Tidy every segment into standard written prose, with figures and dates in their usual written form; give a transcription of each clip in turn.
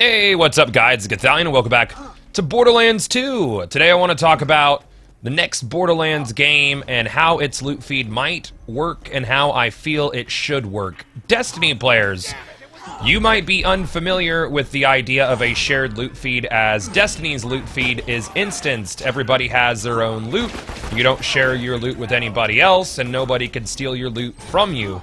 Hey, what's up guys, it's Gothalion and welcome back to Borderlands 2. Today I want to talk about the next Borderlands game and how its loot feed might work and how I feel it should work. Destiny players, you might be unfamiliar with the idea of a shared loot feed, as Destiny's loot feed is instanced. Everybody has their own loot. You don't share your loot with anybody else and nobody can steal your loot from you.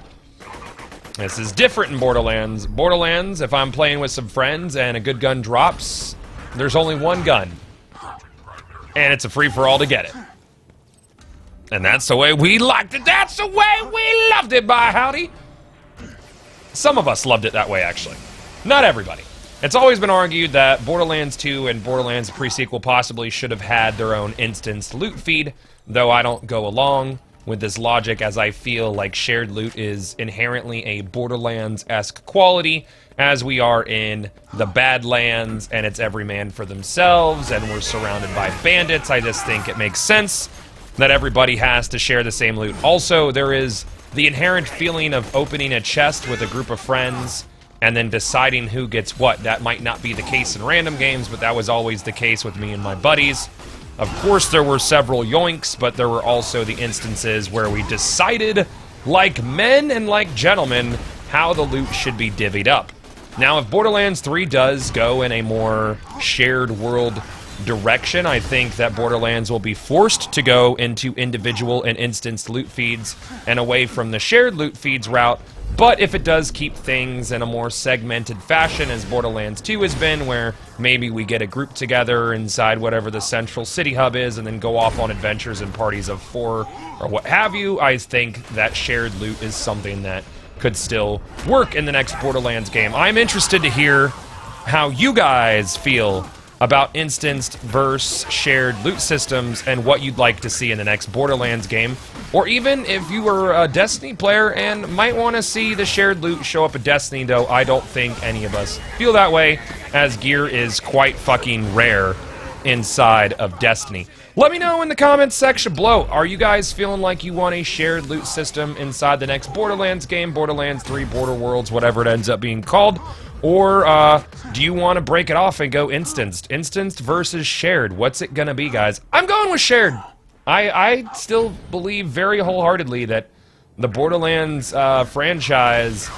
This is different in Borderlands. Borderlands, if I'm playing with some friends and a good gun drops, there's only one gun. And it's a free-for-all to get it. And that's the way we liked it. That's the way we loved it, by howdy. Some of us loved it that way, actually. Not everybody. It's always been argued that Borderlands 2 and Borderlands pre-sequel possibly should have had their own instanced loot feed, though I don't go along with this logic, as I feel like shared loot is inherently a Borderlands-esque quality, as we are in the Badlands and it's every man for themselves and we're surrounded by bandits. I just think it makes sense that everybody has to share the same loot. Also, there is the inherent feeling of opening a chest with a group of friends and then deciding who gets what. That might not be the case in random games, but that was always the case with me and my buddies. Of course, there were several yoinks, but there were also the instances where we decided, like men and like gentlemen, how the loot should be divvied up. Now, if Borderlands 3 does go in a more shared world direction, I think that Borderlands will be forced to go into individual and instanced loot feeds and away from the shared loot feeds route. But if it does keep things in a more segmented fashion, as Borderlands 2 has been, where maybe we get a group together inside whatever the central city hub is and then go off on adventures in parties of 4 or what have you, I think that shared loot is something that could still work in the next Borderlands game. I'm interested to hear how you guys feel about instanced versus shared loot systems and what you'd like to see in the next Borderlands game. Or even if you were a Destiny player and might want to see the shared loot show up in Destiny, though I don't think any of us feel that way, as gear is quite fucking rare inside of Destiny. Let me know in the comments section below. Are you guys feeling like you want a shared loot system inside the next Borderlands game, Borderlands 3, Border Worlds, whatever it ends up being called? Or do you want to break it off and go instanced? Instanced versus shared. What's it gonna be, guys? I'm going with shared. I still believe very wholeheartedly that the Borderlands franchise,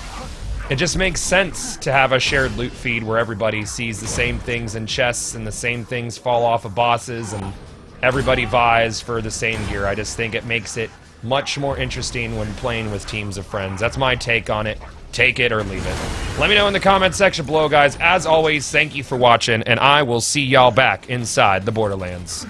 it just makes sense to have a shared loot feed where everybody sees the same things in chests and the same things fall off of bosses and everybody vies for the same gear. I just think it makes it much more interesting when playing with teams of friends. That's my take on it. Take it or leave it. Let me know in the comment section below, guys. As always, thank you for watching, and I will see y'all back inside the Borderlands.